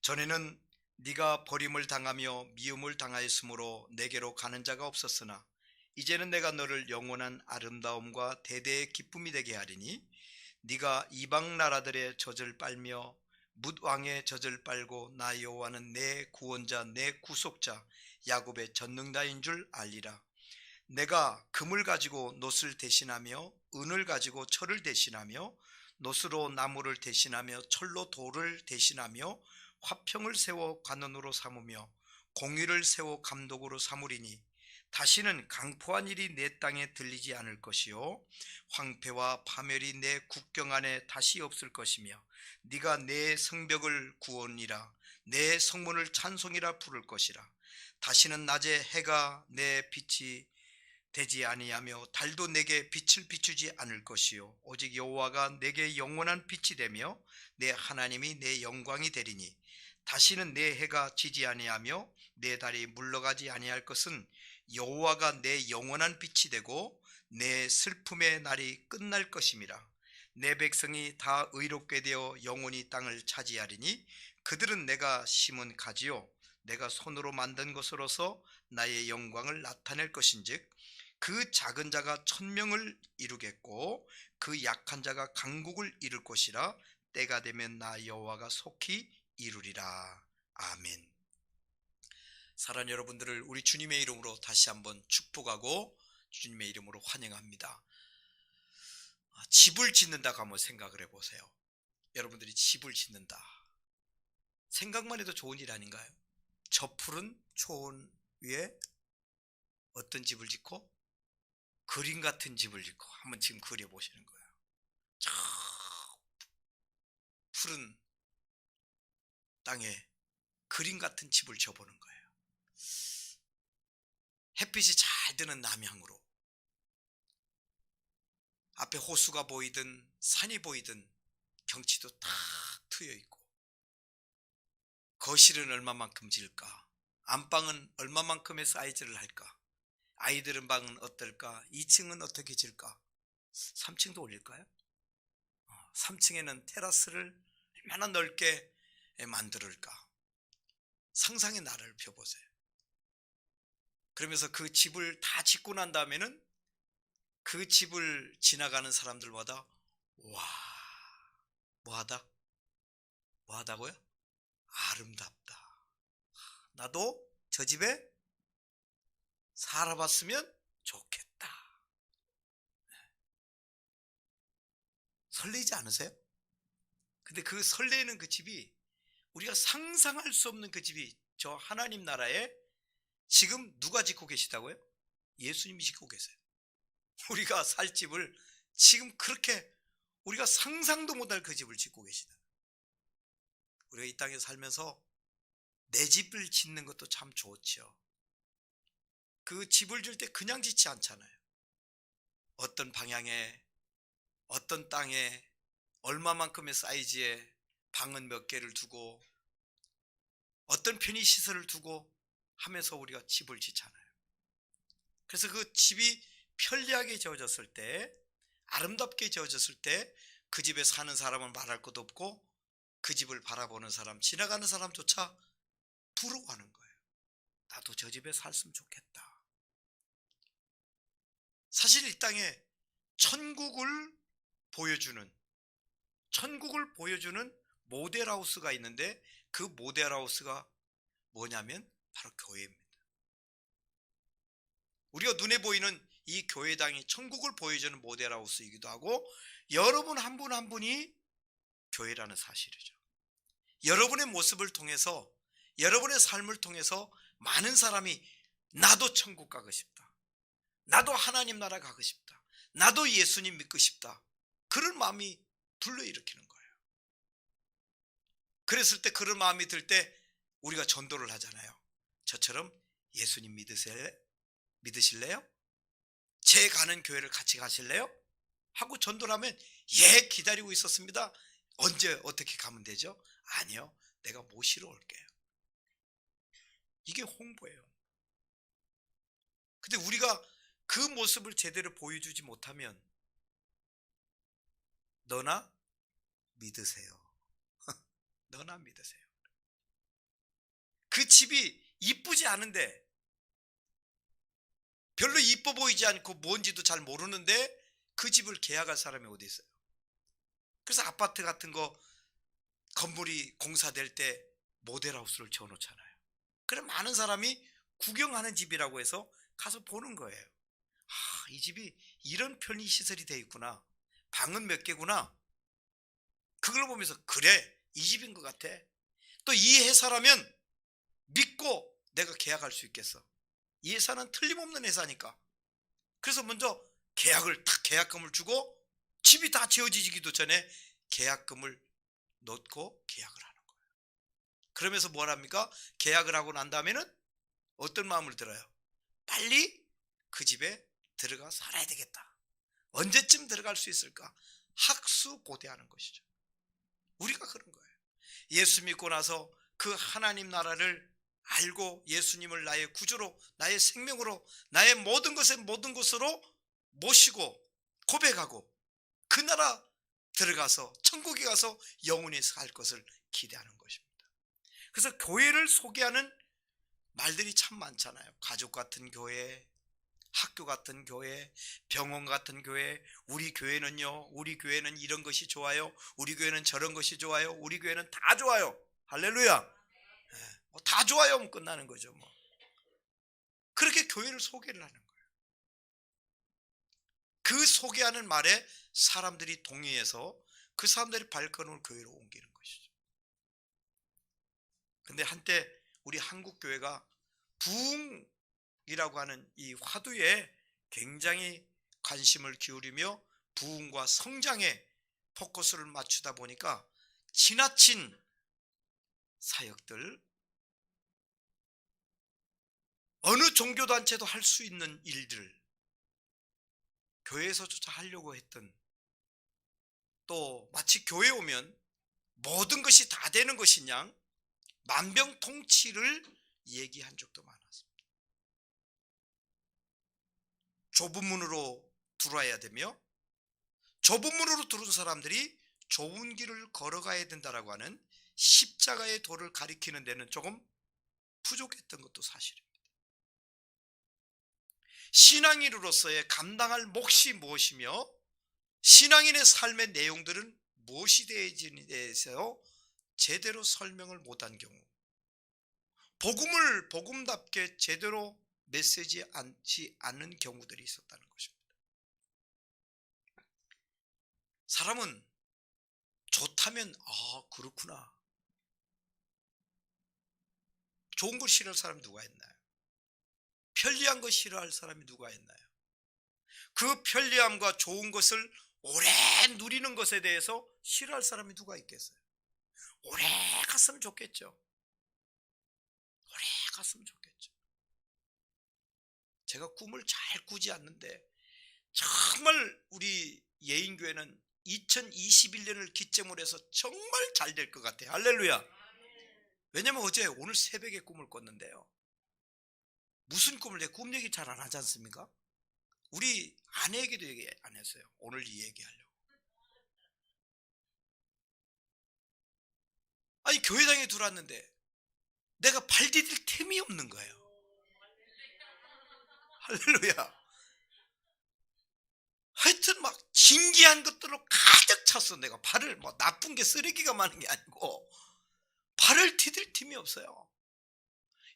전에는 네가 버림을 당하며 미움을 당하였으므로 내게로 가는 자가 없었으나 이제는 내가 너를 영원한 아름다움과 대대의 기쁨이 되게 하리니 네가 이방 나라들의 젖을 빨며 뭇 왕의 젖을 빨고 나 여호와는 내 구원자 내 구속자 야곱의 전능자인 줄 알리라. 내가 금을 가지고 놋을 대신하며 은을 가지고 철을 대신하며 놋으로 나무를 대신하며 철로 돌을 대신하며 화평을 세워 관원으로 삼으며 공의를 세워 감독으로 삼으리니 다시는 강포한 일이 내 땅에 들리지 않을 것이요 황폐와 파멸이 내 국경 안에 다시 없을 것이며 네가 내 성벽을 구원이라 내 성문을 찬송이라 부를 것이라. 다시는 낮에 해가 내 빛이 되지 아니하며 달도 내게 빛을 비추지 않을 것이요 오직 여호와가 내게 영원한 빛이 되며 내 하나님이 내 영광이 되리니 다시는 내 해가 지지 아니하며 내 달이 물러가지 아니할 것은 여호와가 내 영원한 빛이 되고 내 슬픔의 날이 끝날 것임이라. 내 백성이 다 의롭게 되어 영원히 땅을 차지하리니 그들은 내가 심은 가지요 내가 손으로 만든 것으로서 나의 영광을 나타낼 것인즉 그 작은 자가 천명을 이루겠고 그 약한 자가 강국을 이룰 것이라. 때가 되면 나 여호와가 속히 이루리라. 아멘. 사랑하는 여러분들을 우리 주님의 이름으로 다시 한번 축복하고 주님의 이름으로 환영합니다. 집을 짓는다고 한번 생각을 해보세요. 여러분들이 집을 짓는다. 생각만 해도 좋은 일 아닌가요? 저 푸른 초원 위에 어떤 집을 짓고 그림 같은 집을 짓고 한번 지금 그려보시는 거예요. 저 푸른 땅에 그림 같은 집을 져보는 거예요. 햇빛이 잘 드는 남향으로 앞에 호수가 보이든 산이 보이든 경치도 탁 트여 있고 거실은 얼마만큼 지을까? 안방은 얼마만큼의 사이즈를 할까? 아이들은 방은 어떨까? 2층은 어떻게 지을까? 3층도 올릴까요? 3층에는 테라스를 얼마나 넓게 만들까? 상상의 나래를 펴보세요. 그러면서 그 집을 다 짓고 난 다음에는 그 집을 지나가는 사람들마다 와, 뭐하다? 뭐하다고요? 아름답다. 나도 저 집에 살아봤으면 좋겠다. 설레지 않으세요? 근데 그 설레는 그 집이 우리가 상상할 수 없는 그 집이 저 하나님 나라에 지금 누가 짓고 계시다고요? 예수님이 짓고 계세요. 우리가 살 집을 지금 그렇게 우리가 상상도 못할 그 집을 짓고 계시다. 우리가 이 땅에 살면서 내 집을 짓는 것도 참 좋죠. 그 집을 줄 때 그냥 짓지 않잖아요. 어떤 방향에 어떤 땅에 얼마만큼의 사이즈의 방은 몇 개를 두고 어떤 편의시설을 두고 하면서 우리가 집을 짓잖아요. 그래서 그 집이 편리하게 지어졌을 때, 아름답게 지어졌을 때 그 집에 사는 사람은 말할 것도 없고 그 집을 바라보는 사람, 지나가는 사람조차 부러워하는 거예요. 나도 저 집에 살았으면 좋겠다. 사실 이 땅에 천국을 보여주는 모델하우스가 있는데 그 모델하우스가 뭐냐면 바로 교회입니다. 우리가 눈에 보이는 이 교회당이 천국을 보여주는 모델하우스이기도 하고 여러분 한 분 한 분이 교회라는 사실이죠. 여러분의 모습을 통해서 여러분의 삶을 통해서 많은 사람이 나도 천국 가고 싶다. 나도 하나님 나라 가고 싶다. 나도 예수님 믿고 싶다. 그런 마음이 불러일으키는 거예요. 그랬을 때 그런 마음이 들 때 우리가 전도를 하잖아요. 저처럼 예수님 믿으실래요? 제 가는 교회를 같이 가실래요? 하고 전도를 하면 예 기다리고 있었습니다. 언제 어떻게 가면 되죠? 아니요, 내가 모시러 올게요. 이게 홍보예요. 근데 우리가 그 모습을 제대로 보여주지 못하면 너나 믿으세요. 너나 믿으세요. 그 집이 이쁘지 않은데, 별로 이뻐 보이지 않고 뭔지도 잘 모르는데 그 집을 계약할 사람이 어디 있어요? 그래서 아파트 같은 거 건물이 공사될 때 모델하우스를 지어놓잖아요. 그럼 많은 사람이 구경하는 집이라고 해서 가서 보는 거예요. 이 집이 이런 편의시설이 돼 있구나, 방은 몇 개구나, 그걸 보면서 그래, 이 집인 것 같아. 또 이 회사라면 믿고 내가 계약할 수 있겠어. 이 회사는 틀림없는 회사니까. 그래서 먼저 계약금을 주고, 집이 다 지어지기도 전에 계약금을 넣고 계약을 하는 거예요. 그러면서 뭘 합니까? 계약을 하고 난 다음에는 어떤 마음을 들어요? 빨리 그 집에 들어가 살아야 되겠다. 언제쯤 들어갈 수 있을까? 학수고대하는 것이죠. 우리가 그런 거예요. 예수 믿고 나서 그 하나님 나라를 알고 예수님을 나의 구주로, 나의 생명으로, 나의 모든 것으로 모시고 고백하고 그 나라 들어가서 천국에 가서 영원히 살 것을 기대하는 것입니다. 그래서 교회를 소개하는 말들이 참 많잖아요. 가족 같은 교회, 학교 같은 교회, 병원 같은 교회, 우리 교회는요, 우리 교회는 이런 것이 좋아요, 우리 교회는 저런 것이 좋아요, 우리 교회는 다 좋아요. 할렐루야. 다 좋아요 하면 끝나는 거죠. 그렇게 교회를 소개를 하는 거예요. 그 소개하는 말에 사람들이 동의해서 그 사람들이 발걸음을 교회로 옮기는 것이죠. 근데 한때 우리 한국 교회가 부흥이라고 하는 이 화두에 굉장히 관심을 기울이며 부흥과 성장에 포커스를 맞추다 보니까 지나친 사역들, 어느 종교단체도 할 수 있는 일들, 교회에서조차 하려고 했던, 또 마치 교회 오면 모든 것이 다 되는 것이냐, 만병통치를 얘기한 적도 많았습니다. 좁은 문으로 들어와야 되며, 좁은 문으로 들어온 사람들이 좁은 길을 걸어가야 된다라고 하는 십자가의 도를 가리키는 데는 조금 부족했던 것도 사실입니다. 신앙인으로서의 감당할 몫이 무엇이며 신앙인의 삶의 내용들은 무엇이 되어지는지에 대해서 제대로 설명을 못한 경우, 복음을 복음답게 제대로 메시지하지 않는 경우들이 있었다는 것입니다. 사람은 좋다면 그렇구나, 좋은 걸 싫어할 사람이 누가 있나요? 편리한 것 싫어할 사람이 누가 있나요? 그 편리함과 좋은 것을 오래 누리는 것에 대해서 싫어할 사람이 누가 있겠어요? 오래 갔으면 좋겠죠. 오래 갔으면 좋겠죠. 제가 꿈을 잘 꾸지 않는데 정말 우리 예인교회는 2021년을 기점으로 해서 정말 잘 될 것 같아요. 할렐루야. 왜냐면 오늘 새벽에 꿈을 꿨는데요. 무슨 꿈을, 내 꿈 얘기 잘 안 하지 않습니까? 우리 아내에게도 얘기 안 했어요. 오늘 이 얘기하려고. 아니, 교회당에 들어왔는데 내가 발 디딜 틈이 없는 거예요. 할렐루야. 하여튼 막 신기한 것들로 가득 찼어. 내가 발을, 나쁜 게 쓰레기가 많은 게 아니고 발을 디딜 틈이 없어요.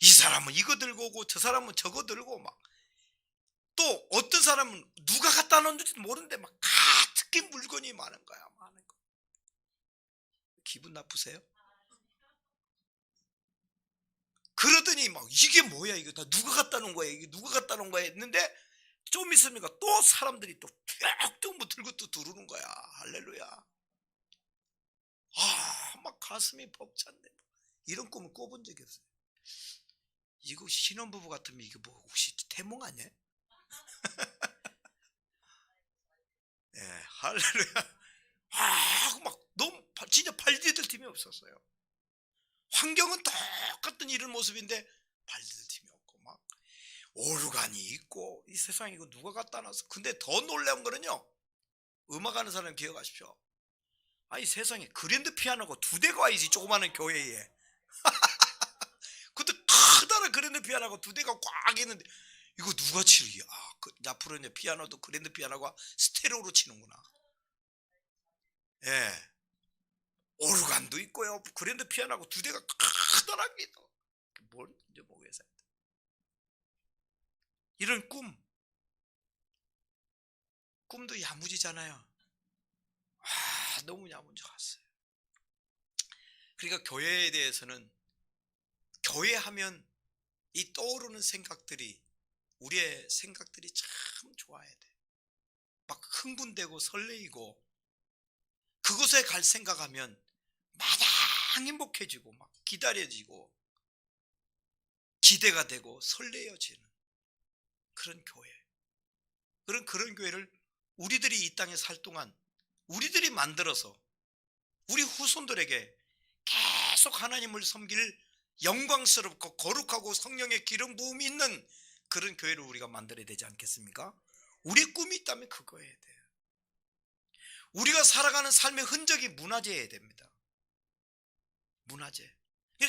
이 사람은 이거 들고 오고 저 사람은 저거 들고, 또 어떤 사람은 누가 갖다 놓는지도 모르는데 막 가득히 물건이 많은 거야. 많은 거. 기분 나쁘세요? 그러더니 막 이게 뭐야, 이거 다 누가 갖다 놓은 거야, 이게 누가 갖다 놓은 거야 했는데 좀 있으니까 또 사람들이 또 쭉 들고 또 들어오는 거야. 할렐루야. 막 가슴이 벅찼네. 이런 꿈을 꿔본 적이 없어요. 이거 신혼부부 같으면 이게 혹시 태몽 아니야? 예, 할렐루야. 막 너무 진짜 발 디딜 틈이 없었어요. 환경은 똑같은 이런 모습인데 발 디딜 틈이 없고, 막 오르간이 있고, 이 세상에 이거 누가 갖다 놨어. 근데 더 놀라운 거는요, 음악하는 사람 기억하십시오. 아니, 세상에 그랜드 피아노가 2대가 와야지, 조그마한 교회에. 그것도 그랜드 피아노가 두 대가 꽉 있는데 이거 누가 치르기? 앞으로 이제 피아노도 그랜드 피아노가 스테레오로 치는구나. 예. 오르간도 있고요. 그랜드 피아노하고 두 대가 크더라고요. 뭔지 모르겠어요. 이런 꿈도 야무지잖아요. 너무 야무져 갔어요. 그러니까 교회에 대해서는 교회 하면 이 떠오르는 생각들이 우리의 생각들이 참 좋아야 돼. 막 흥분되고 설레이고 그곳에 갈 생각하면 마냥 행복해지고 막 기다려지고 기대가 되고 설레어지는 그런 교회. 그런 교회를 우리들이 이 땅에 살 동안 우리들이 만들어서 우리 후손들에게 계속 하나님을 섬길 영광스럽고 거룩하고 성령의 기름 부음이 있는 그런 교회를 우리가 만들어야 되지 않겠습니까? 우리 꿈이 있다면 그거여야 돼요. 우리가 살아가는 삶의 흔적이 문화재여야 됩니다. 문화재.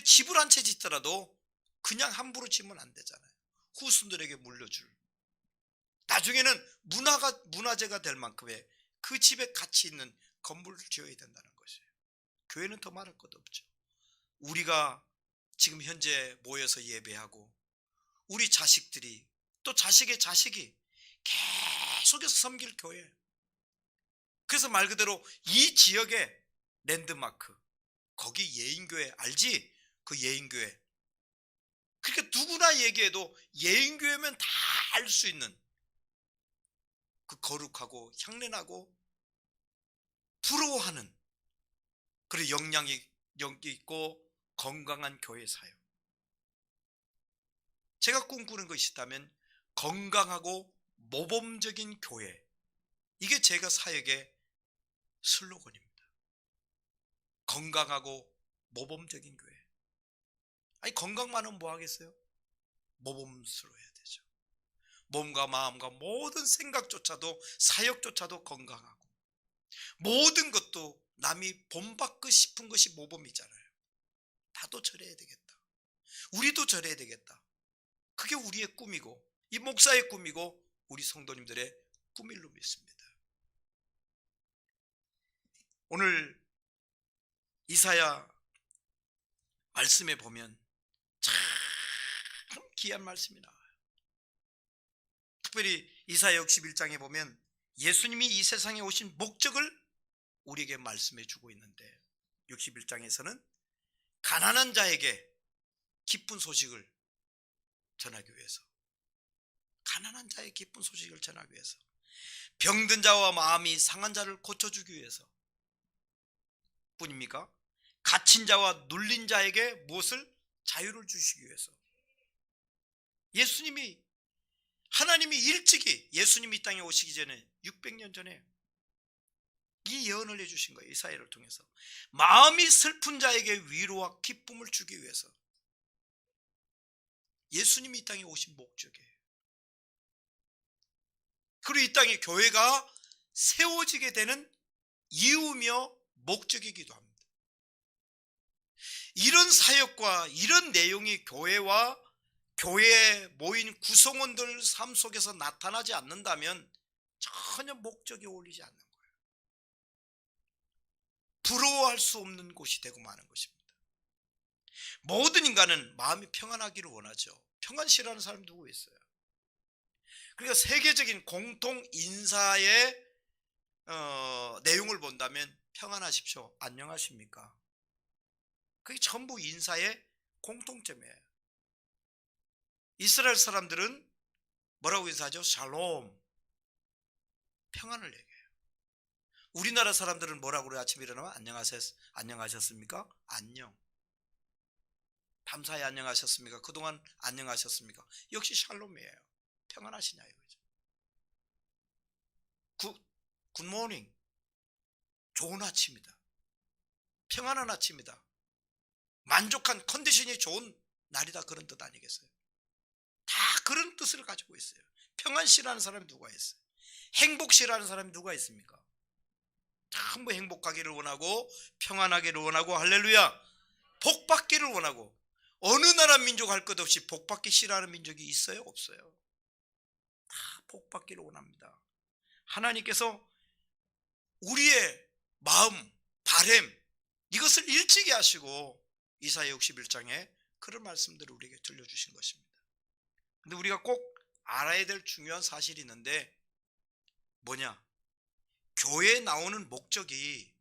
집을 한 채 짓더라도 그냥 함부로 짓면 안 되잖아요. 후손들에게 물려줄. 나중에는 문화재가 될 만큼의 그 집에 가치 있는 건물을 지어야 된다는 것이에요. 교회는 더 말할 것 없죠. 우리가 지금 현재 모여서 예배하고 우리 자식들이 또 자식의 자식이 계속해서 섬길 교회. 그래서 말 그대로 이 지역의 랜드마크, 거기 예인교회 알지? 그 예인교회. 그러니까 누구나 얘기해도 예인교회면 다 알 수 있는 그 거룩하고 향연하고 부러워하는 그리고 영향이 있고 건강한 교회 사역. 제가 꿈꾸는 것이 있다면 건강하고 모범적인 교회. 이게 제가 사역의 슬로건입니다. 건강하고 모범적인 교회. 아니 건강만 하면 뭐 하겠어요? 모범스러워야 되죠. 몸과 마음과 모든 생각조차도 사역조차도 건강하고 모든 것도 남이 본받고 싶은 것이 모범이잖아요. 나도 저래야 되겠다. 우리도 저래야 되겠다. 그게 우리의 꿈이고 이 목사의 꿈이고 우리 성도님들의 꿈일로 믿습니다. 오늘 이사야 말씀에 보면 참 귀한 말씀이 나와요. 특별히 이사야 61장에 보면 예수님이 이 세상에 오신 목적을 우리에게 말씀해 주고 있는데 61장에서는 가난한 자에게 기쁜 소식을 전하기 위해서 가난한 자의 기쁜 소식을 전하기 위해서 병든 자와 마음이 상한 자를 고쳐주기 위해서 뿐입니까? 갇힌 자와 눌린 자에게 무엇을? 자유를 주시기 위해서 하나님이 일찍이 예수님이 이 땅에 오시기 전에 600년 전에 이 예언을 해주신 거예요. 이사야를 통해서 마음이 슬픈 자에게 위로와 기쁨을 주기 위해서 예수님이 이 땅에 오신 목적이에요. 그리고 이 땅에 교회가 세워지게 되는 이유며 목적이기도 합니다. 이런 사역과 이런 내용이 교회와 교회에 모인 구성원들 삶 속에서 나타나지 않는다면 전혀 목적이 어울리지 않는 거예요. 부러워할 수 없는 곳이 되고 마는 것입니다. 모든 인간은 마음이 평안하기를 원하죠. 평안 싫어하는 사람 누구 있어요? 그러니까 세계적인 공통 인사의 내용을 본다면 평안하십시오, 안녕하십니까? 그게 전부 인사의 공통점이에요. 이스라엘 사람들은 뭐라고 인사하죠? 샬롬, 평안을 얘기해요. 우리나라 사람들은 뭐라고 그래요? 아침에 일어나면 안녕하셨습니까? 안녕. 밤사이 안녕하셨습니까? 그동안 안녕하셨습니까? 역시 샬롬이에요. 평안하시냐 이거죠. 굿모닝, 좋은 아침이다. 평안한 아침이다. 만족한 컨디션이 좋은 날이다, 그런 뜻 아니겠어요? 다 그런 뜻을 가지고 있어요. 평안 싫어하는 사람이 누가 있어요? 행복 싫어하는 사람이 누가 있습니까? 전부 행복하기를 원하고 평안하기를 원하고 할렐루야 복 받기를 원하고 어느 나라 민족 할 것 없이 복받기 싫어하는 민족이 있어요? 없어요? 다 복받기를 원합니다. 하나님께서 우리의 마음, 바램 이것을 일찍이 하시고 이사야 61장에 그런 말씀들을 우리에게 들려주신 것입니다. 근데 우리가 꼭 알아야 될 중요한 사실이 있는데 뭐냐? 교회에 나오는 목적이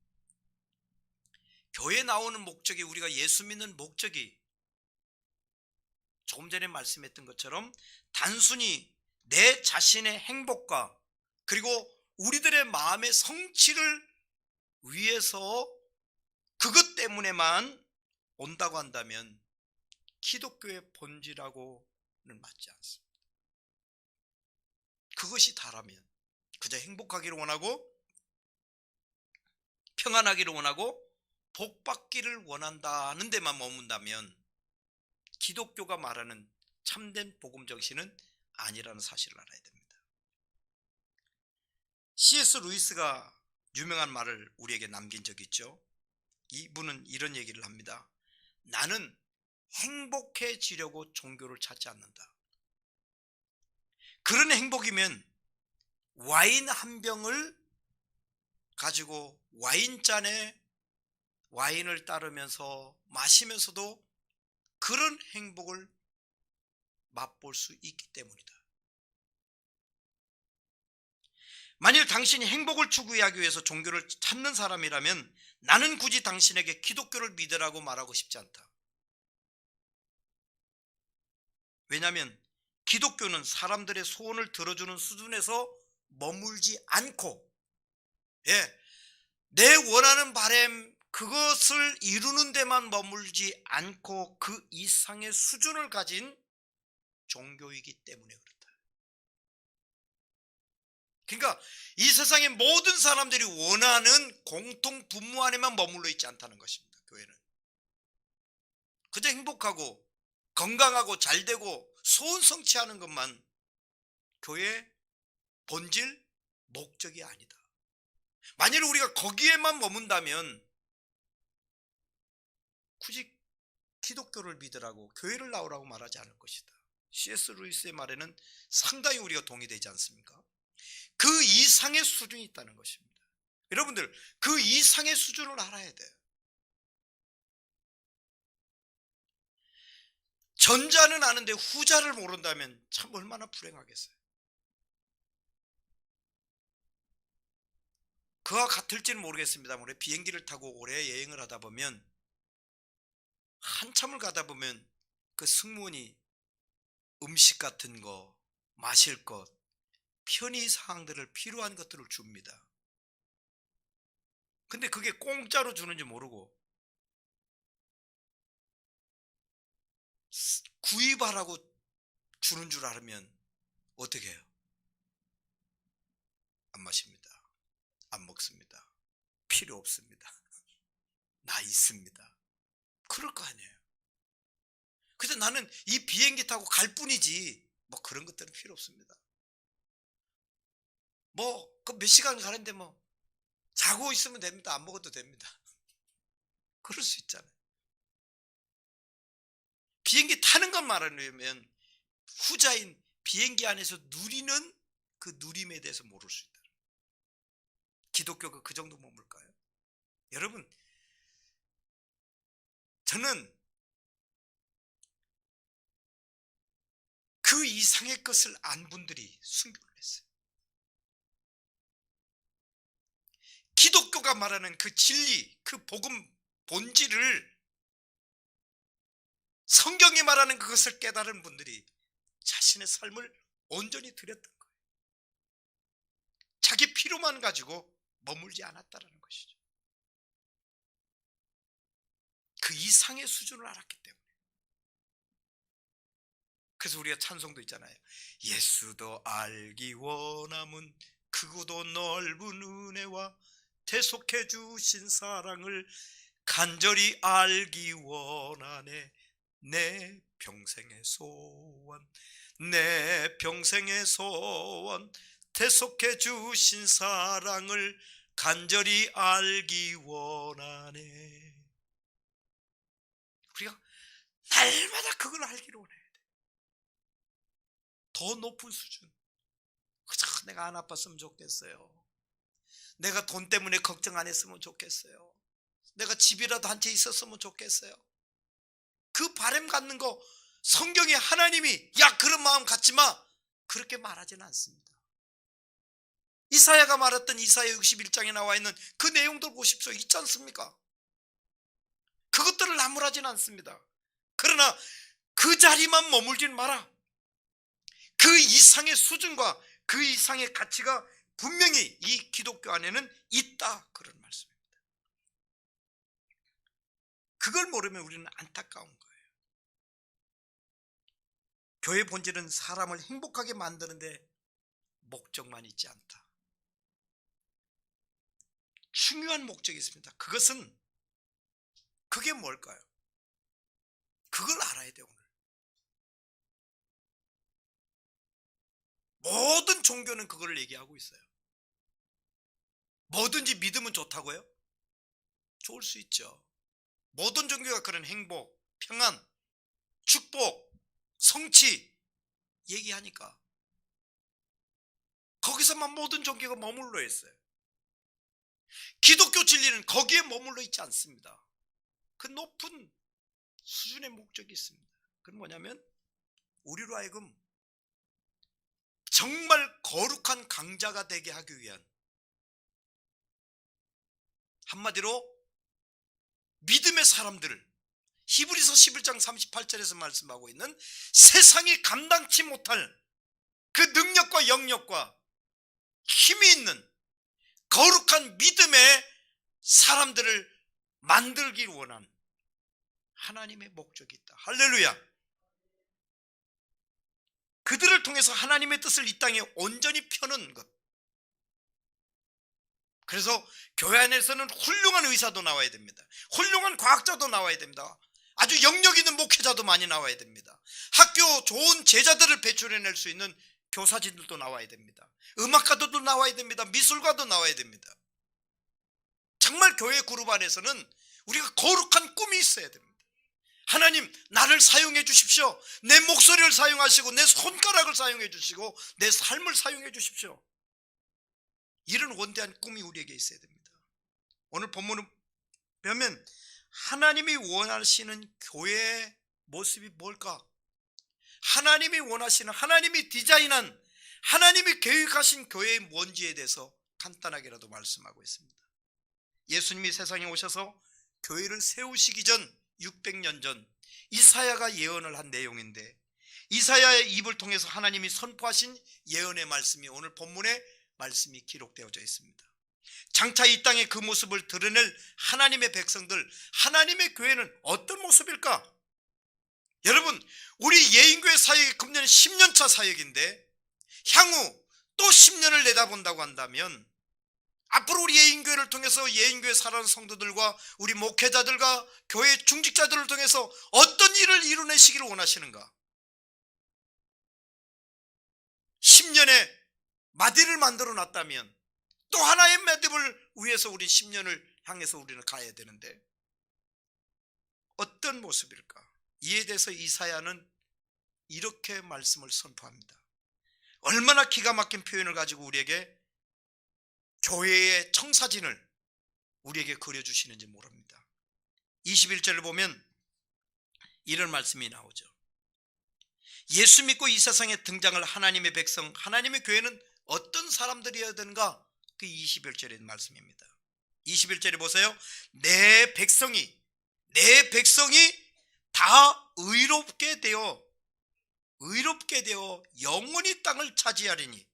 우리가 예수 믿는 목적이 조금 전에 말씀했던 것처럼 단순히 내 자신의 행복과 그리고 우리들의 마음의 성취를 위해서 그것 때문에만 온다고 한다면 기독교의 본질하고는 맞지 않습니다. 그것이 다라면 그저 행복하기를 원하고 평안하기를 원하고 복받기를 원한다는 데만 머문다면 기독교가 말하는 참된 복음 정신은 아니라는 사실을 알아야 됩니다. C.S. 루이스가 유명한 말을 우리에게 남긴 적이 있죠. 이분은 이런 얘기를 합니다. 나는 행복해지려고 종교를 찾지 않는다. 그런 행복이면 와인 한 병을 가지고 와인잔에 와인을 따르면서 마시면서도 그런 행복을 맛볼 수 있기 때문이다. 만일 당신이 행복을 추구하기 위해서 종교를 찾는 사람이라면 나는 굳이 당신에게 기독교를 믿으라고 말하고 싶지 않다. 왜냐하면 기독교는 사람들의 소원을 들어주는 수준에서 머물지 않고 내 원하는 바람 그것을 이루는 데만 머물지 않고 그 이상의 수준을 가진 종교이기 때문에 그렇다. 그러니까 이 세상의 모든 사람들이 원하는 공통 분모 안에만 머물러 있지 않다는 것입니다. 교회는 그저 행복하고 건강하고 잘되고 소원 성취하는 것만 교회의 본질 목적이 아니다. 만일 우리가 거기에만 머문다면 굳이 기독교를 믿으라고 교회를 나오라고 말하지 않을 것이다. C.S. 루이스의 말에는 상당히 우리가 동의되지 않습니까? 그 이상의 수준이 있다는 것입니다. 여러분들 그 이상의 수준을 알아야 돼요. 전자는 아는데 후자를 모른다면 참 얼마나 불행하겠어요. 그와 같을지는 모르겠습니다만 우리 비행기를 타고 오래 여행을 하다 보면 한참을 가다 보면 그 승무원이 음식 같은 거, 마실 것, 편의사항들을 필요한 것들을 줍니다. 근데 그게 공짜로 주는지 모르고 구입하라고 주는 줄 알으면 어떻게 해요? 안 마십니다. 안 먹습니다. 필요 없습니다. 나 있습니다. 그럴 거 아니에요. 그래서 나는 이 비행기 타고 갈 뿐이지 뭐 그런 것들은 필요 없습니다. 뭐 그 몇 시간 가는데 뭐 자고 있으면 됩니다. 안 먹어도 됩니다. 그럴 수 있잖아요. 비행기 타는 것 말하려면 후자인 비행기 안에서 누리는 그 누림에 대해서 모를 수 있다. 기독교가 그 정도 머물까요? 여러분 저는 그 이상의 것을 안 분들이 순교를 했어요. 기독교가 말하는 그 진리, 그 복음 본질을 성경이 말하는 그것을 깨달은 분들이 자신의 삶을 온전히 드렸던 거예요. 자기 필요만 가지고 머물지 않았다는 것이죠. 그 이상의 수준을 알았기 때문에. 그래서 우리가 찬송도 있잖아요. 예수도 알기 원함은 크고도 넓은 은혜와 대속해 주신 사랑을 간절히 알기 원하네. 내 평생의 소원, 내 평생의 소원, 대속해 주신 사랑을 간절히 알기 원하네. 우리가 날마다 그걸 알기를 원해야 돼. 더 높은 수준. 그저 내가 안 아팠으면 좋겠어요. 내가 돈 때문에 걱정 안 했으면 좋겠어요. 내가 집이라도 한 채 있었으면 좋겠어요. 그 바람 갖는 거 성경에 하나님이 야 그런 마음 갖지 마 그렇게 말하지는 않습니다. 이사야가 말했던 이사야 61장에 나와 있는 그 내용들 보십시오. 있지 않습니까? 그것들을 나무라지는 않습니다. 그러나 그 자리만 머물진 마라. 그 이상의 수준과 그 이상의 가치가 분명히 이 기독교 안에는 있다, 그런 말씀입니다. 그걸 모르면 우리는 안타까운 거예요. 교회 본질은 사람을 행복하게 만드는데 목적만 있지 않다. 중요한 목적이 있습니다. 그게 뭘까요? 그걸 알아야 돼요. 오늘 모든 종교는 그걸 얘기하고 있어요. 뭐든지 믿으면 좋다고요? 좋을 수 있죠. 모든 종교가 그런 행복, 평안, 축복, 성취 얘기하니까 거기서만 모든 종교가 머물러 있어요. 기독교 진리는 거기에 머물러 있지 않습니다. 그 높은 수준의 목적이 있습니다. 그건 뭐냐면 우리로 하여금 정말 거룩한 강자가 되게 하기 위한, 한마디로 믿음의 사람들을 히브리서 11장 38절에서 말씀하고 있는 세상이 감당치 못할 그 능력과 영역과 힘이 있는 거룩한 믿음의 사람들을 만들기 원한 하나님의 목적이 있다. 할렐루야. 그들을 통해서 하나님의 뜻을 이 땅에 온전히 펴는 것. 그래서 교회 안에서는 훌륭한 의사도 나와야 됩니다. 훌륭한 과학자도 나와야 됩니다. 아주 영역 있는 목회자도 많이 나와야 됩니다. 학교 좋은 제자들을 배출해낼 수 있는 교사진들도 나와야 됩니다. 음악가들도 나와야 됩니다. 미술가도 나와야 됩니다. 정말 교회 그룹 안에서는 우리가 거룩한 꿈이 있어야 됩니다. 하나님 나를 사용해 주십시오. 내 목소리를 사용하시고 내 손가락을 사용해 주시고 내 삶을 사용해 주십시오. 이런 원대한 꿈이 우리에게 있어야 됩니다. 오늘 본문을 보면 하나님이 원하시는 교회의 모습이 뭘까? 하나님이 원하시는, 하나님이 디자인한, 하나님이 계획하신 교회의 뭔지에 대해서 간단하게라도 말씀하고 있습니다. 예수님이 세상에 오셔서 교회를 세우시기 전 600년 전 이사야가 예언을 한 내용인데, 이사야의 입을 통해서 하나님이 선포하신 예언의 말씀이 오늘 본문에 말씀이 기록되어져 있습니다. 장차 이 땅에 그 모습을 드러낼 하나님의 백성들, 하나님의 교회는 어떤 모습일까? 여러분, 우리 예인교회 사역이 금년 10년차 사역인데 향후 또 10년을 내다본다고 한다면 앞으로 우리 예인교회를 통해서 예인교회 살아가는 성도들과 우리 목회자들과 교회 중직자들을 통해서 어떤 일을 이루내시기를 원하시는가? 10년의 마디를 만들어 놨다면 또 하나의 마디를 위해서 우리 10년을 향해서 우리는 가야 되는데 어떤 모습일까? 이에 대해서 이사야는 이렇게 말씀을 선포합니다. 얼마나 기가 막힌 표현을 가지고 우리에게 교회의 청사진을 우리에게 그려주시는지 모릅니다. 21절을 보면 이런 말씀이 나오죠. 예수 믿고 이 세상에 등장할 하나님의 백성, 하나님의 교회는 어떤 사람들이어야 되는가? 그 21절의 말씀입니다. 21절에 보세요. 내 백성이 다 의롭게 되어 영원히 땅을 차지하리니,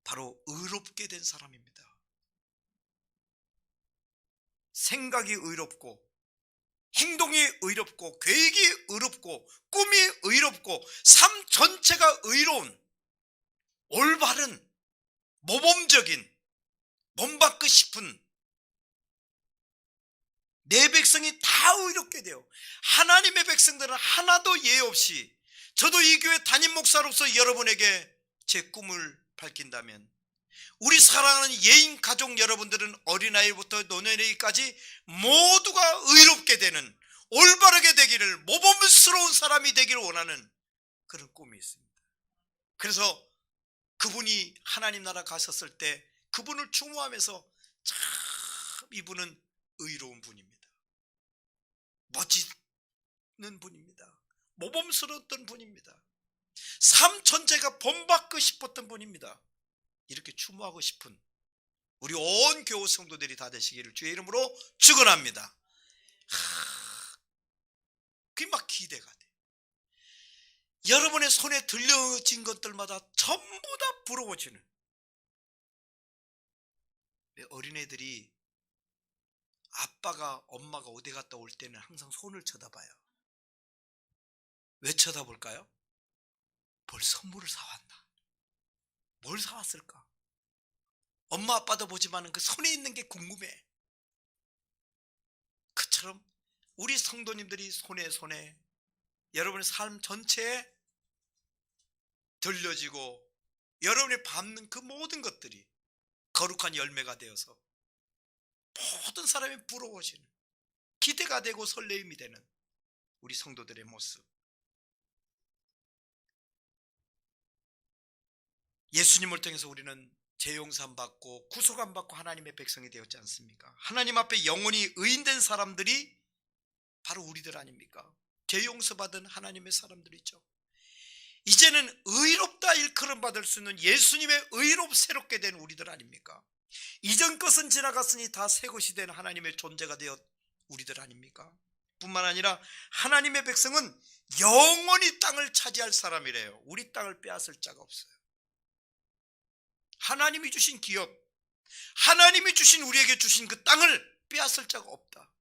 바로 의롭게 된 사람입니다. 생각이 의롭고 행동이 의롭고 계획이 의롭고 꿈이 의롭고 삶 전체가 의로운, 올바른, 모범적인, 본받고 싶은 내 백성이 다 의롭게 돼요. 하나님의 백성들은 하나도 예외 없이, 저도 이 교회 담임 목사로서 여러분에게 제 꿈을 밝힌다면 우리 사랑하는 예인 가족 여러분들은 어린아이부터 노년아이까지 모두가 의롭게 되는 올바르게 되기를, 모범스러운 사람이 되기를 원하는 그런 꿈이 있습니다. 그래서 그분이 하나님 나라 가셨을 때 그분을 추모하면서 참 이분은 의로운 분입니다. 멋있는 분입니다. 모범스러웠던 분입니다. 삶 전체가 본받고 싶었던 분입니다. 이렇게 추모하고 싶은 우리 온 교우 성도들이 다 되시기를 주의 이름으로 축원합니다. 그게 막 기대가 돼. 여러분의 손에 들려진 것들마다 전부 다 부러워지는. 어린애들이 아빠가 엄마가 어디 갔다 올 때는 항상 손을 쳐다봐요. 왜 쳐다볼까요? 뭘 선물을 사왔나? 뭘 사왔을까? 엄마 아빠도 보지만 그 손에 있는 게 궁금해. 그처럼 우리 성도님들이 손에 여러분의 삶 전체에 들려지고 여러분이 밟는 그 모든 것들이 거룩한 열매가 되어서 모든 사람이 부러워지는, 기대가 되고 설레임이 되는 우리 성도들의 모습. 예수님을 통해서 우리는 재용산 받고 구속함 받고 하나님의 백성이 되었지 않습니까? 하나님 앞에 영원히 의인된 사람들이 바로 우리들 아닙니까? 재용서 받은 하나님의 사람들이죠. 이제는 의롭다 일컬음 받을 수 있는 예수님의 의롭 새롭게 된 우리들 아닙니까? 이전 것은 지나갔으니 다 새 것이 된 하나님의 존재가 되었 우리들 아닙니까? 뿐만 아니라 하나님의 백성은 영원히 땅을 차지할 사람이래요. 우리 땅을 빼앗을 자가 없어요. 하나님이 주신 기업, 하나님이 주신 우리에게 주신 그 땅을 빼앗을 자가 없다.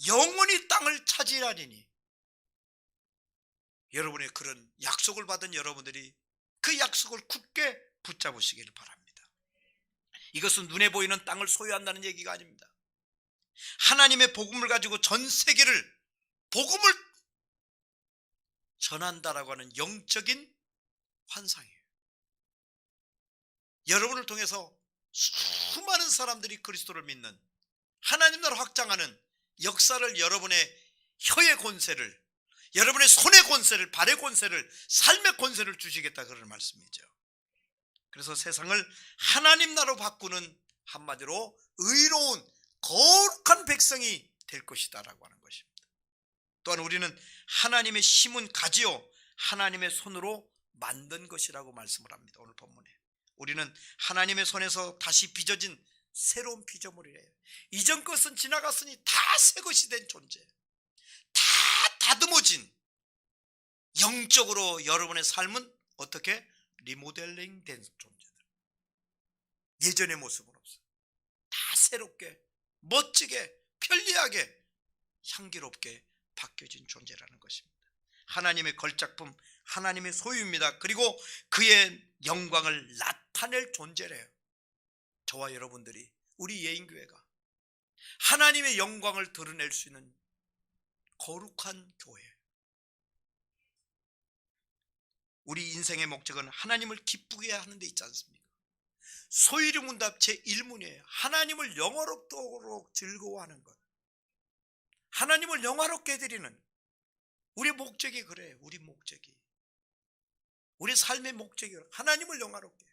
영원히 땅을 차지하리니 여러분의 그런 약속을 받은 여러분들이 그 약속을 굳게 붙잡으시기를 바랍니다. 이것은 눈에 보이는 땅을 소유한다는 얘기가 아닙니다. 하나님의 복음을 가지고 전 세계를 복음을 전한다라고 하는 영적인 환상이에요. 여러분을 통해서 수많은 사람들이 그리스도를 믿는 하나님 나라 확장하는 역사를 여러분의 혀의 권세를, 여러분의 손의 권세를, 발의 권세를, 삶의 권세를 주시겠다 그런 말씀이죠. 그래서 세상을 하나님 나라로 바꾸는, 한마디로 의로운 거룩한 백성이 될 것이다라고 하는 것입니다. 또한 우리는 하나님의 심은 가지요 하나님의 손으로 만든 것이라고 말씀을 합니다. 오늘 본문에 우리는 하나님의 손에서 다시 빚어진 새로운 피조물이래요. 이전 것은 지나갔으니 다 새 것이 된 존재, 다 다듬어진, 영적으로 여러분의 삶은 어떻게 리모델링 된 존재들, 예전의 모습은 없어요. 다 새롭게, 멋지게, 편리하게, 향기롭게 바뀌어진 존재라는 것입니다. 하나님의 걸작품, 하나님의 소유입니다. 그리고 그의 영광을 나타낼 존재래요. 저와 여러분들이, 우리 예인교회가 하나님의 영광을 드러낼 수 있는 거룩한 교회. 우리 인생의 목적은 하나님을 기쁘게 하는 데 있지 않습니까? 소위류 문답 제1문이에요. 하나님을 영화롭도록 즐거워하는 것, 하나님을 영화롭게 해드리는 우리 목적이 그래요. 우리 목적이, 우리 삶의 목적이 하나님을 영화롭게,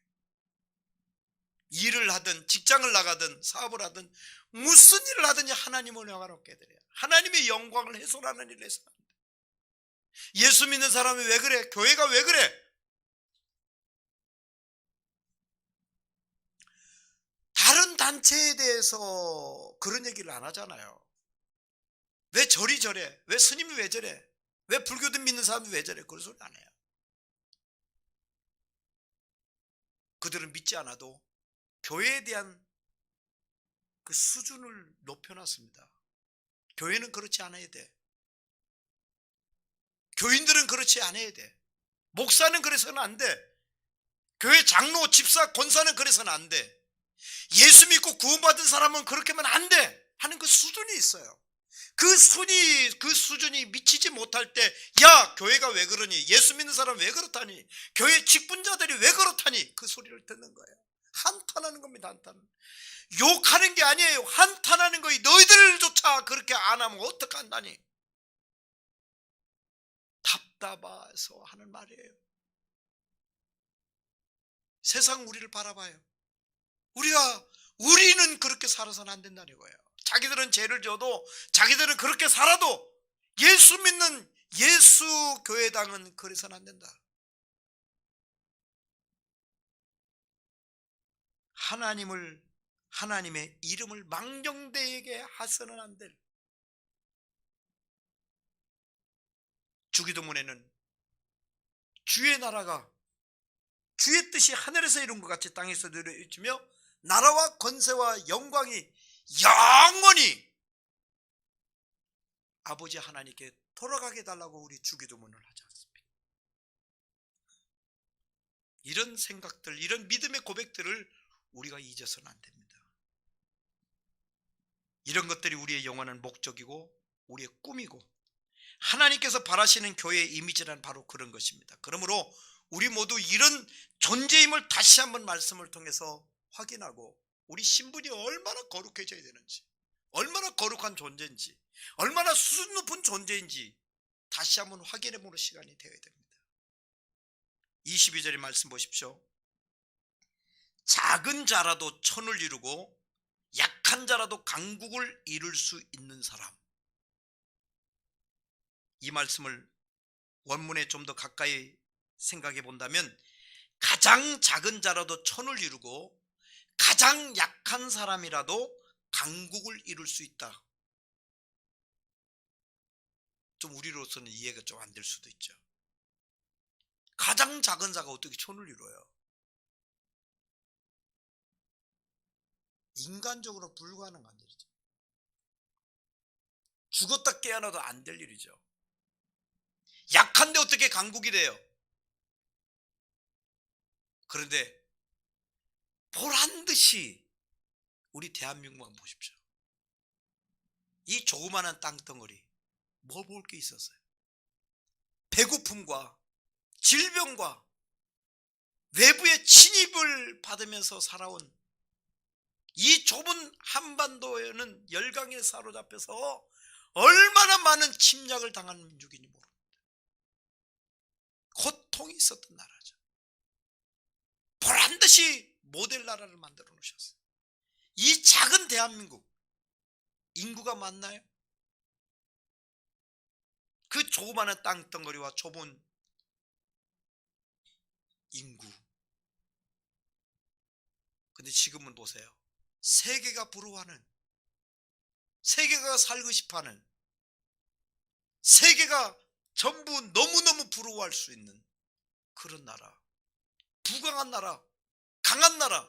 일을 하든 직장을 나가든 사업을 하든 무슨 일을 하든지 하나님을 영화롭게 해드려요. 하나님의 영광을 훼손하는 일을 해서 안 돼. 예수 믿는 사람이 왜 그래? 교회가 왜 그래? 다른 단체에 대해서 그런 얘기를 안 하잖아요. 왜 절이 저래? 왜 스님이 왜 저래? 왜 불교도 믿는 사람이 왜 저래? 그런 소리 안 해요. 그들은 믿지 않아도 교회에 대한 그 수준을 높여놨습니다. 교회는 그렇지 않아야 돼. 교인들은 그렇지 않아야 돼. 목사는 그래서는 안 돼. 교회 장로, 집사, 권사는 그래서는 안 돼. 예수 믿고 구원받은 사람은 그렇게 하면 안 돼 하는 그 수준이 있어요. 그 수준이 미치지 못할 때, 야, 교회가 왜 그러니? 예수 믿는 사람 왜 그렇다니? 교회 직분자들이 왜 그렇다니? 그 소리를 듣는 거예요. 한탄하는 겁니다. 한탄. 욕하는 게 아니에요. 한탄하는 거예요. 너희들조차 그렇게 안 하면 어떡한다니. 답답해서 하는 말이에요. 세상 우리를 바라봐요. 우리는 그렇게 살아서는 안 된다는 거예요. 자기들은 죄를 져도, 자기들은 그렇게 살아도 예수 믿는 예수 교회당은 그래서는 안 된다. 하나님의 이름을 망령되게 하서는 안 될. 주기도문에는 주의 나라가 주의 뜻이 하늘에서 이룬 것 같이 땅에서 이루어지며 나라와 권세와 영광이 영원히 아버지 하나님께 돌아가게 달라고 우리 주기도문을 하지 않습니까? 이런 생각들, 이런 믿음의 고백들을 우리가 잊어서는 안 됩니다. 이런 것들이 우리의 영원한 목적이고 우리의 꿈이고 하나님께서 바라시는 교회의 이미지란 바로 그런 것입니다. 그러므로 우리 모두 이런 존재임을 다시 한번 말씀을 통해서 확인하고 우리 신분이 얼마나 거룩해져야 되는지, 얼마나 거룩한 존재인지, 얼마나 수준 높은 존재인지 다시 한번 확인해 보는 시간이 되어야 됩니다. 22절의 말씀 보십시오. 작은 자라도 천을 이루고 약한 자라도 강국을 이룰 수 있는 사람. 이 말씀을 원문에 좀 더 가까이 생각해 본다면 가장 작은 자라도 천을 이루고 가장 약한 사람이라도 강국을 이룰 수 있다. 좀 우리로서는 이해가 좀 안 될 수도 있죠. 가장 작은 자가 어떻게 천을 이뤄요? 인간적으로 불가능한 일이죠. 죽었다 깨어나도 안 될 일이죠. 약한데 어떻게 강국이 돼요? 그런데 보란듯이 우리 대한민국만 보십시오. 이 조그마한 땅덩어리 뭐 볼 게 있었어요? 배고픔과 질병과 외부의 침입을 받으면서 살아온 이 좁은 한반도에는 열강에 사로잡혀서 얼마나 많은 침략을 당한 민족인지 모릅니다. 고통이 있었던 나라죠. 보란듯이 모델 나라를 만들어 놓으셨어요. 이 작은 대한민국 인구가 많나요? 그 조그마한 땅덩어리와 좁은 인구. 근데 지금은 보세요. 세계가 부러워하는, 세계가 살고 싶어하는, 세계가 전부 너무너무 부러워할 수 있는 그런 나라, 부강한 나라, 강한 나라.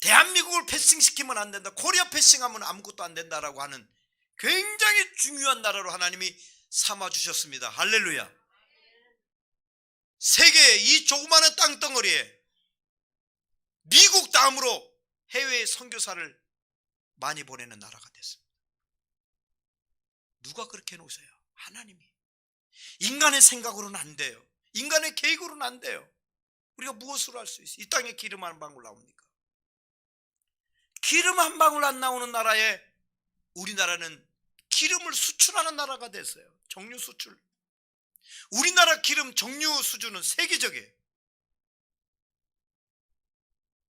대한민국을 패싱시키면 안 된다, 코리아 패싱하면 아무것도 안 된다라고 하는 굉장히 중요한 나라로 하나님이 삼아주셨습니다. 할렐루야. 세계의 이 조그마한 땅덩어리에 미국 다음으로 해외에 선교사를 많이 보내는 나라가 됐습니다. 누가 그렇게 해놓으세요? 하나님이. 인간의 생각으로는 안 돼요. 인간의 계획으로는 안 돼요. 우리가 무엇으로 할 수 있어요? 이 땅에 기름 한 방울 나옵니까? 기름 한 방울 안 나오는 나라에 우리나라는 기름을 수출하는 나라가 됐어요. 정유 수출. 우리나라 기름 정유 수준은 세계적이에요.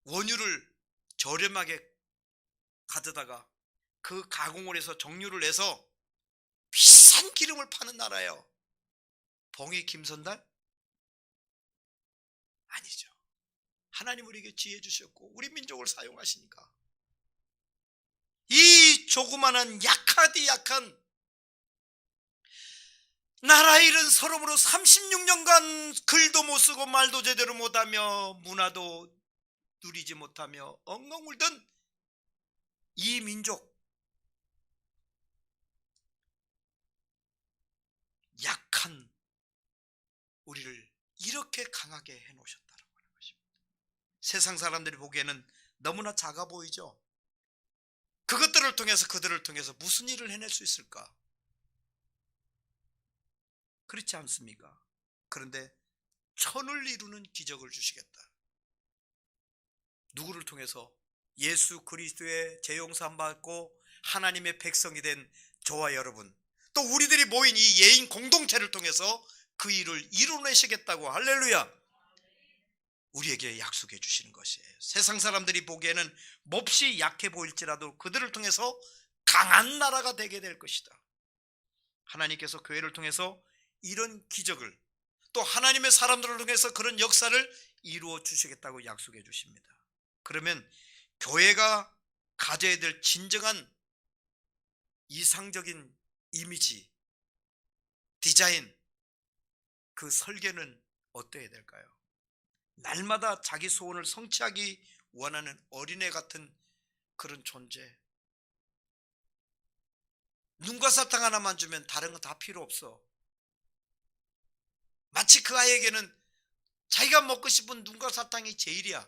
원유를 저렴하게 가져다가 그 가공을 해서 정유를 내서 비싼 기름을 파는 나라예요. 봉이 김선달? 아니죠. 하나님 우리에게 지혜 주셨고 우리 민족을 사용하시니까 이 조그마한 약하디 약한 나라 잃은 서름으로 36년간 글도 못 쓰고 말도 제대로 못하며 문화도 누리지 못하며 엉엉 울던 이 민족, 약한 우리를 이렇게 강하게 해놓으셨다는 것입니다. 세상 사람들이 보기에는 너무나 작아 보이죠. 그것들을 통해서 그들을 통해서 무슨 일을 해낼 수 있을까? 그렇지 않습니까? 그런데 천을 이루는 기적을 주시겠다. 누구를 통해서? 예수 그리스도의 죄용서함 받고 하나님의 백성이 된 저와 여러분, 또 우리들이 모인 이 예인 공동체를 통해서 그 일을 이루어내시겠다고, 할렐루야, 우리에게 약속해 주시는 것이에요. 세상 사람들이 보기에는 몹시 약해 보일지라도 그들을 통해서 강한 나라가 되게 될 것이다. 하나님께서 교회를 통해서 이런 기적을, 또 하나님의 사람들을 통해서 그런 역사를 이루어 주시겠다고 약속해 주십니다. 그러면 교회가 가져야 될 진정한 이상적인 이미지, 디자인, 그 설계는 어떠해야 될까요? 날마다 자기 소원을 성취하기 원하는 어린애 같은 그런 존재. 눈과 사탕 하나만 주면 다른 거 다 필요 없어. 마치 그 아이에게는 자기가 먹고 싶은 눈과 사탕이 제일이야.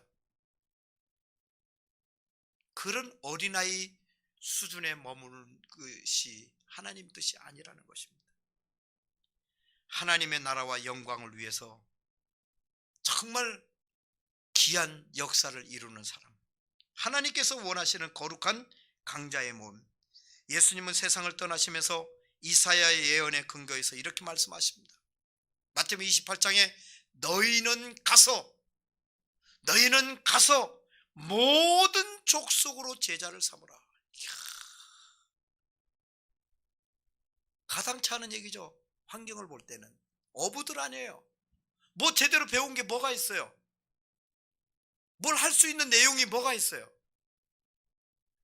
그런 어린아이 수준에 머무는 것이 하나님 뜻이 아니라는 것입니다. 하나님의 나라와 영광을 위해서 정말 귀한 역사를 이루는 사람, 하나님께서 원하시는 거룩한 강자의 몸. 예수님은 세상을 떠나시면서 이사야의 예언에 근거해서 이렇게 말씀하십니다. 마태복음 28장에 너희는 가서 모든 족속으로 제자를 삼으라. 이야, 가당치 않은 얘기죠. 환경을 볼 때는 어부들 아니에요. 뭐 제대로 배운 게 뭐가 있어요? 뭘 할 수 있는 내용이 뭐가 있어요?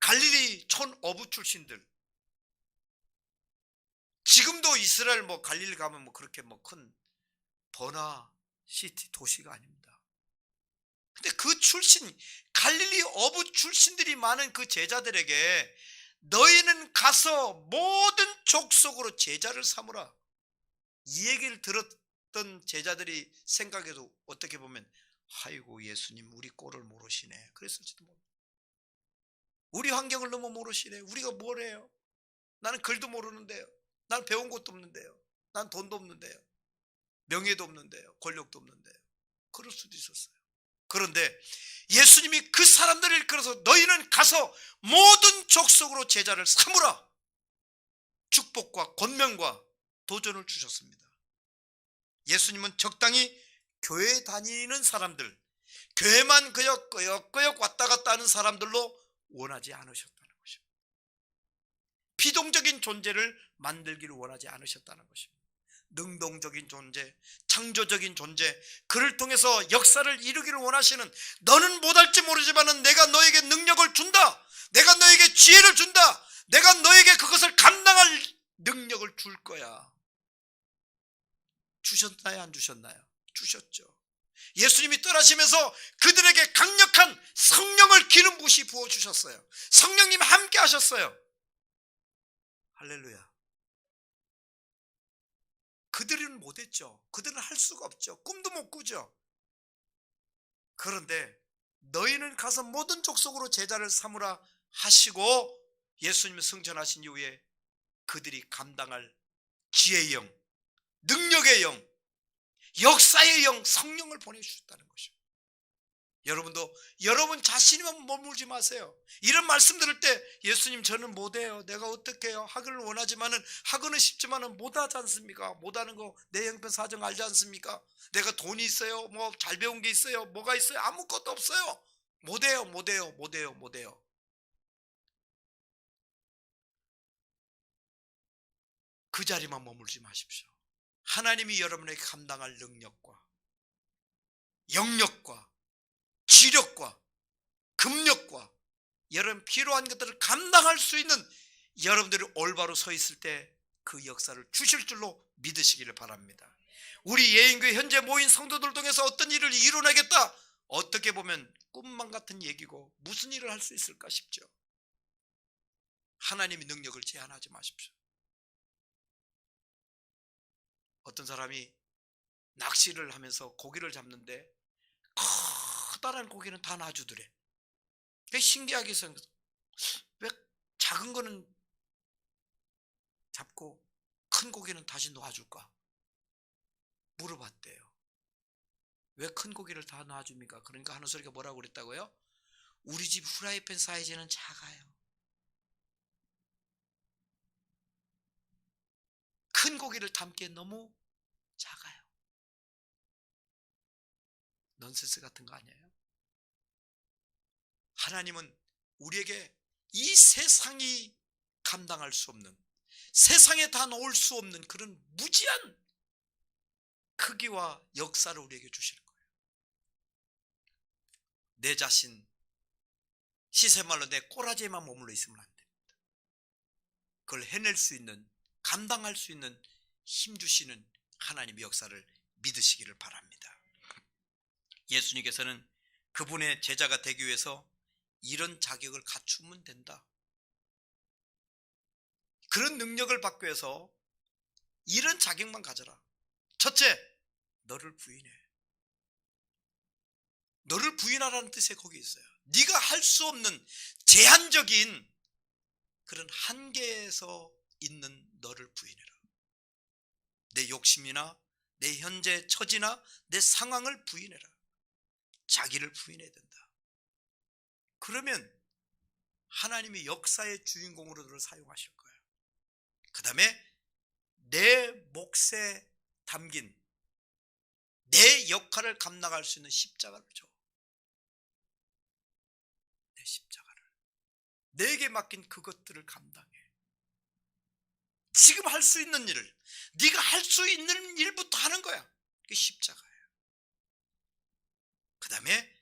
갈릴리 촌 어부 출신들, 지금도 이스라엘 뭐 갈릴리 가면 뭐 그렇게 뭐 큰 번화 시티 도시가 아닙니다. 근데 그 출신, 갈릴리 어부 출신들이 많은 그 제자들에게 너희는 가서 모든 족속으로 제자를 삼으라, 이 얘기를 들었던 제자들이 생각해도 어떻게 보면 아이고 예수님 우리 꼴을 모르시네 그랬을지도 모릅니다. 우리 환경을 너무 모르시네. 우리가 뭘 해요? 나는 글도 모르는데요. 난 배운 것도 없는데요. 난 돈도 없는데요. 명예도 없는데요. 권력도 없는데요. 그럴 수도 있었어요. 그런데 예수님이 그 사람들을 이끌어서 너희는 가서 모든 족속으로 제자를 삼으라, 축복과 권면과 도전을 주셨습니다. 예수님은 적당히 교회 다니는 사람들, 교회만 그역 왔다 갔다 하는 사람들로 원하지 않으셨다는 것입니다. 피동적인 존재를 만들기를 원하지 않으셨다는 것입니다. 능동적인 존재, 창조적인 존재, 그를 통해서 역사를 이루기를 원하시는, 너는 못할지 모르지만 내가 너에게 능력을 준다, 내가 너에게 지혜를 준다, 내가 너에게 그것을 감당할 능력을 줄 거야. 주셨나요? 안 주셨나요? 주셨죠. 예수님이 떠나시면서 그들에게 강력한 성령을 기름 부으시 부어주셨어요. 성령님 함께 하셨어요. 할렐루야. 그들은 못했죠. 그들은 할 수가 없죠. 꿈도 못 꾸죠. 그런데 너희는 가서 모든 족속으로 제자를 삼으라 하시고 예수님이 승천하신 이후에 그들이 감당할 지혜의 영, 능력의 영, 역사의 영, 성령을 보내주셨다는 것입니다. 여러분도 여러분 자신이만 머물지 마세요. 이런 말씀 들을 때 예수님 저는 못해요, 내가 어떻게 해요, 하기를 원하지만은 하고는 싶지만은 못하지 않습니까? 못하는 거 내 형편 사정 알지 않습니까? 내가 돈이 있어요, 뭐 잘 배운 게 있어요, 뭐가 있어요? 아무것도 없어요. 못해요. 그 자리만 머물지 마십시오. 하나님이 여러분에게 감당할 능력과 영력과 지력과 금력과 여러분 필요한 것들을 감당할 수 있는 여러분들이 올바로 서 있을 때 그 역사를 주실 줄로 믿으시기를 바랍니다. 우리 예인교회 현재 모인 성도들 통해서 어떤 일을 이루어내겠다, 어떻게 보면 꿈만 같은 얘기고 무슨 일을 할 수 있을까 싶죠. 하나님의 능력을 제한하지 마십시오. 어떤 사람이 낚시를 하면서 고기를 잡는데 커다란 고기는 다 놔주더래. 그게 신기하게 생겼어. 왜 작은 거는 잡고 큰 고기는 다시 놔줄까? 물어봤대요. 왜 큰 고기를 다 놔줍니까? 그러니까 하는 소리가 뭐라고 그랬다고요? 우리 집 후라이팬 사이즈는 작아요. 큰 고기를 담기에 너무 작아요. 넌센스 같은 거 아니에요? 하나님은 우리에게 이 세상이 감당할 수 없는, 세상에 다 넣을 수 없는 그런 무지한 크기와 역사를 우리에게 주시는 거예요. 내 자신, 시세말로 내 꼬라지에만 머물러 있으면 안 됩니다. 그걸 해낼 수 있는, 감당할 수 있는 힘 주시는 하나님의 역사를 믿으시기를 바랍니다. 예수님께서는 그분의 제자가 되기 위해서 이런 자격을 갖추면 된다, 그런 능력을 받기 위해서 이런 자격만 가져라. 첫째, 너를 부인해. 너를 부인하라는 뜻에 거기 있어요. 네가 할 수 없는 제한적인 그런 한계에서 있는 너를 부인해라. 내 욕심이나 내 현재 처지나 내 상황을 부인해라. 자기를 부인해야 된다. 그러면 하나님이 역사의 주인공으로 너를 사용하실 거예요. 그 다음에 내 몫에 담긴 내 역할을 감당할 수 있는 십자가를 줘. 내 십자가를. 내게 맡긴 그것들을 감당해. 지금 할 수 있는 일을, 네가 할 수 있는 일부터 하는 거야. 그게 십자가예요. 그 다음에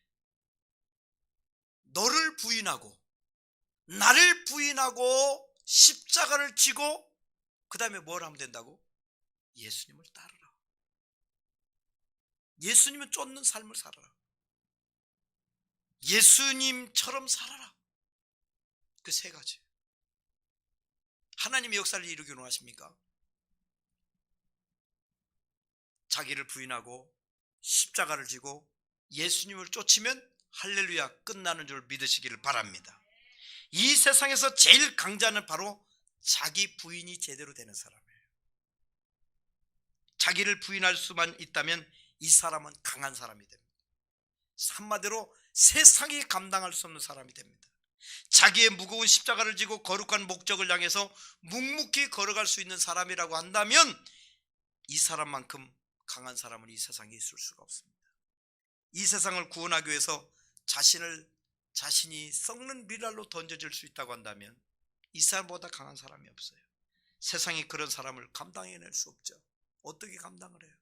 너를 부인하고 나를 부인하고 십자가를 지고 그 다음에 뭘 하면 된다고? 예수님을 따르라. 예수님을 쫓는 삶을 살아라. 예수님처럼 살아라. 그 세 가지. 하나님의 역사를 이루기 원하십니까? 자기를 부인하고 십자가를 지고 예수님을 쫓으면 할렐루야 끝나는 줄 믿으시기를 바랍니다. 이 세상에서 제일 강자는 바로 자기 부인이 제대로 되는 사람이에요. 자기를 부인할 수만 있다면 이 사람은 강한 사람이 됩니다. 한마디로 세상이 감당할 수 없는 사람이 됩니다. 자기의 무거운 십자가를 지고 거룩한 목적을 향해서 묵묵히 걸어갈 수 있는 사람이라고 한다면 이 사람만큼 강한 사람은 이 세상에 있을 수가 없습니다. 이 세상을 구원하기 위해서 자신이 썩는 밀랄로 던져질 수 있다고 한다면 이 사람보다 강한 사람이 없어요. 세상이 그런 사람을 감당해낼 수 없죠. 어떻게 감당을 해요?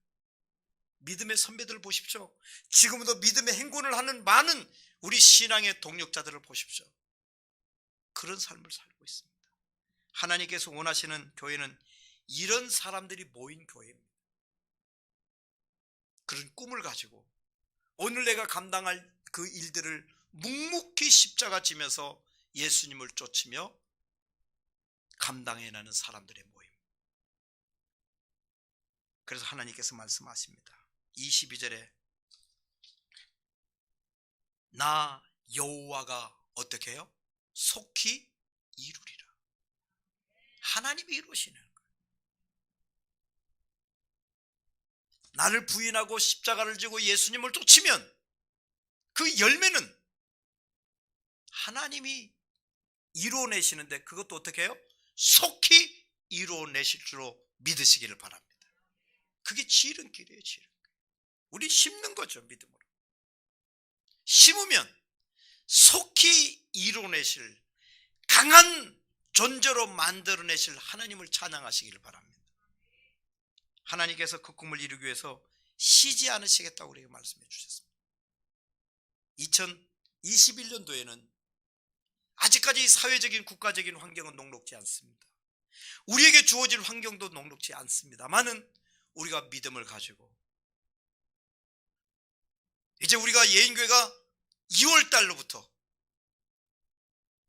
믿음의 선배들 보십시오. 지금도 믿음의 행군을 하는 많은 우리 신앙의 동력자들을 보십시오. 그런 삶을 살고 있습니다. 하나님께서 원하시는 교회는 이런 사람들이 모인 교회입니다. 그런 꿈을 가지고 오늘 내가 감당할 그 일들을 묵묵히 십자가 지면서 예수님을 쫓으며 감당해내는 사람들의 모임. 그래서 하나님께서 말씀하십니다. 22절에 나 여호와가 어떻게 해요? 속히 이루리라. 하나님이 이루시는 거예요. 나를 부인하고 십자가를 지고 예수님을 쫓으면 그 열매는 하나님이 이루어내시는데 그것도 어떻게 해요? 속히 이루어내실 줄로 믿으시기를 바랍니다. 그게 지름길이에요. 지름길. 우리 심는 거죠. 믿음으로. 심으면 속히 이루어내실 강한 존재로 만들어내실 하나님을 찬양하시기를 바랍니다. 하나님께서 그 꿈을 이루기 위해서 쉬지 않으시겠다고 우리에게 말씀해 주셨습니다. 2021년도에는 아직까지 사회적인 국가적인 환경은 녹록지 않습니다. 우리에게 주어진 환경도 녹록지 않습니다만은 우리가 믿음을 가지고 이제 우리가 예인교회가 2월 달로부터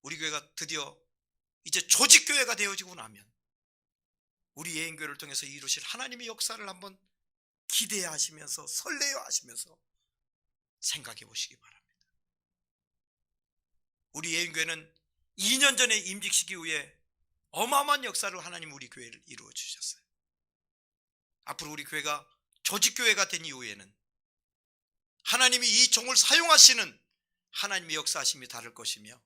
우리 교회가 드디어 이제 조직교회가 되어지고 나면 우리 예인교회를 통해서 이루실 하나님의 역사를 한번 기대하시면서 설레어 하시면서 생각해 보시기 바랍니다. 우리 예인교회는 2년 전에 임직시기 후에 어마어마한 역사를 하나님 우리 교회를 이루어 주셨어요. 앞으로 우리 교회가 조직교회가 된 이후에는 하나님이 이 종을 사용하시는 하나님의 역사하심이 다를 것이며,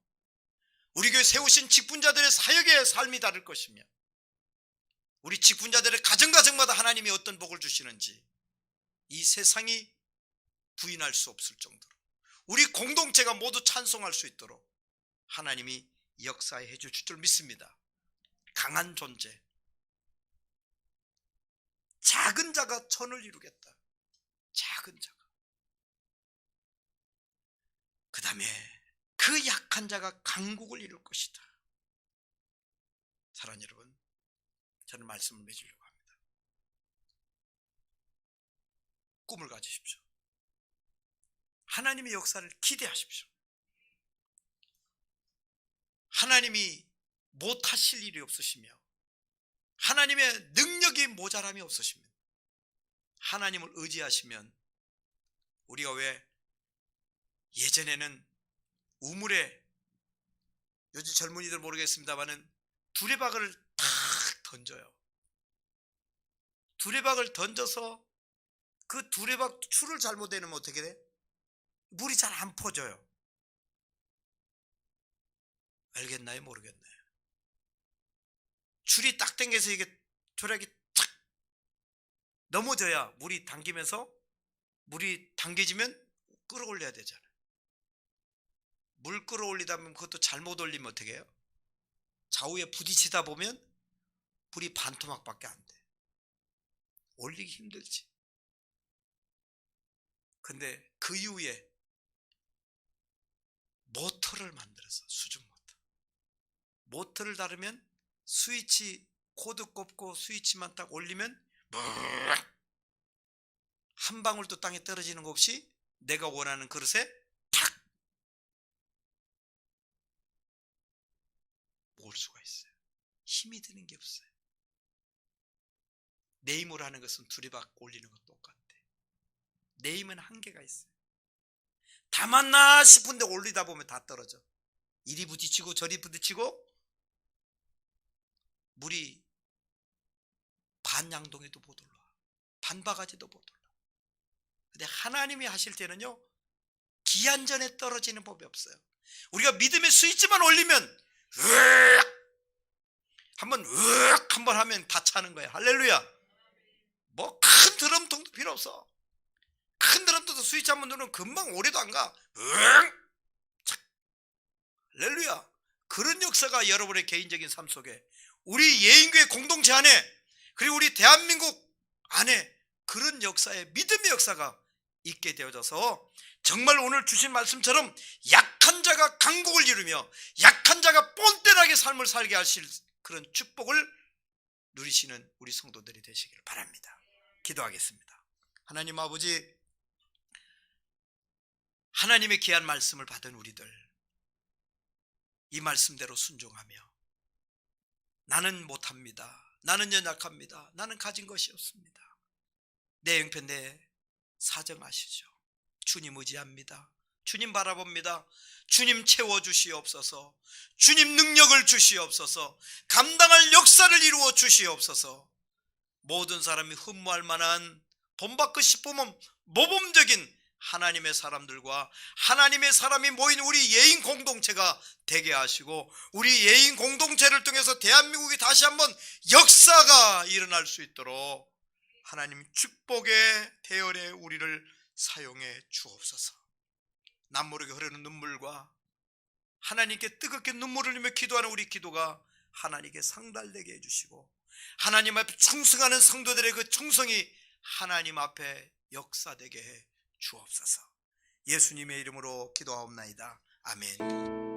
우리 교회 세우신 직분자들의 사역의 삶이 다를 것이며, 우리 직분자들의 가정가정마다 하나님이 어떤 복을 주시는지 이 세상이 부인할 수 없을 정도로, 우리 공동체가 모두 찬송할 수 있도록 하나님이 역사해 주실 줄 믿습니다. 강한 존재, 작은 자가 천을 이루겠다. 작은 자가. 그 다음에 그 약한 자가 강국을 이룰 것이다. 사랑하는 여러분, 저는 말씀을 맺으려고 합니다. 꿈을 가지십시오. 하나님의 역사를 기대하십시오. 하나님이 못하실 일이 없으시며, 하나님의 능력이 모자람이 없으시면, 하나님을 의지하시면, 우리가 왜 예전에는 우물에, 요즘 젊은이들 모르겠습니다만은 두레박을 탁 던져요. 두레박을 던져서 그 두레박 줄을 잘못 해놓으면 어떻게 돼? 물이 잘 안 퍼져요. 알겠나요? 모르겠나요? 줄이 딱 당겨서 이게 조략이 탁 넘어져야 물이 당기면서, 물이 당겨지면 끌어올려야 되잖아요. 물 끌어올리다 보면 그것도 잘못 올리면 어떻게 해요? 좌우에 부딪히다 보면 불이 반토막밖에 안 돼. 올리기 힘들지. 근데 그 이후에 모터를 만들어서, 수중 모터를 달으면 스위치 코드 꼽고 스위치만 딱 올리면 한 방울도 땅에 떨어지는 거 없이 내가 원하는 그릇에 탁 모을 수가 있어요. 힘이 드는 게 없어요. 내 힘으로 하는 것은 두레박 올리는 것 똑같아. 내 힘은 한계가 있어요. 다 맞나 싶은데 올리다 보면 다 떨어져. 이리 부딪히고 저리 부딪히고 물이 반양동에도 못 올라, 반바가지도 못 올라. 근데 하나님이 하실 때는요, 기한전에 떨어지는 법이 없어요. 우리가 믿음의 스위치만 올리면 한번 하면 다 차는 거예요. 할렐루야. 뭐 큰 드럼통도 필요 없어. 큰 드럼통도 스위치 한번 누르면 금방 오래도 안 가. 할렐루야. 그런 역사가 여러분의 개인적인 삶 속에, 우리 예인교회 공동체 안에, 그리고 우리 대한민국 안에 그런 역사의 믿음의 역사가 있게 되어져서, 정말 오늘 주신 말씀처럼 약한 자가 강국을 이루며 약한 자가 뻔뻔하게 삶을 살게 하실 그런 축복을 누리시는 우리 성도들이 되시길 바랍니다. 기도하겠습니다. 하나님 아버지, 하나님의 귀한 말씀을 받은 우리들, 이 말씀대로 순종하며, 나는 못합니다, 나는 연약합니다, 나는 가진 것이 없습니다, 내 형편 내 사정 아시죠? 주님 의지합니다. 주님 바라봅니다. 주님 채워주시옵소서. 주님 능력을 주시옵소서. 감당할 역사를 이루어 주시옵소서. 모든 사람이 흠모할 만한 본받고 싶으면 모범적인 하나님의 사람들과 하나님의 사람이 모인 우리 예인 공동체가 되게 하시고, 우리 예인 공동체를 통해서 대한민국이 다시 한번 역사가 일어날 수 있도록 하나님 축복의 대열에 우리를 사용해 주옵소서. 남모르게 흐르는 눈물과 하나님께 뜨겁게 눈물을 흘리며 기도하는 우리 기도가 하나님께 상달되게 해주시고, 하나님 앞에 충성하는 성도들의 그 충성이 하나님 앞에 역사되게 해 주옵소서. 예수님의 이름으로 기도하옵나이다. 아멘.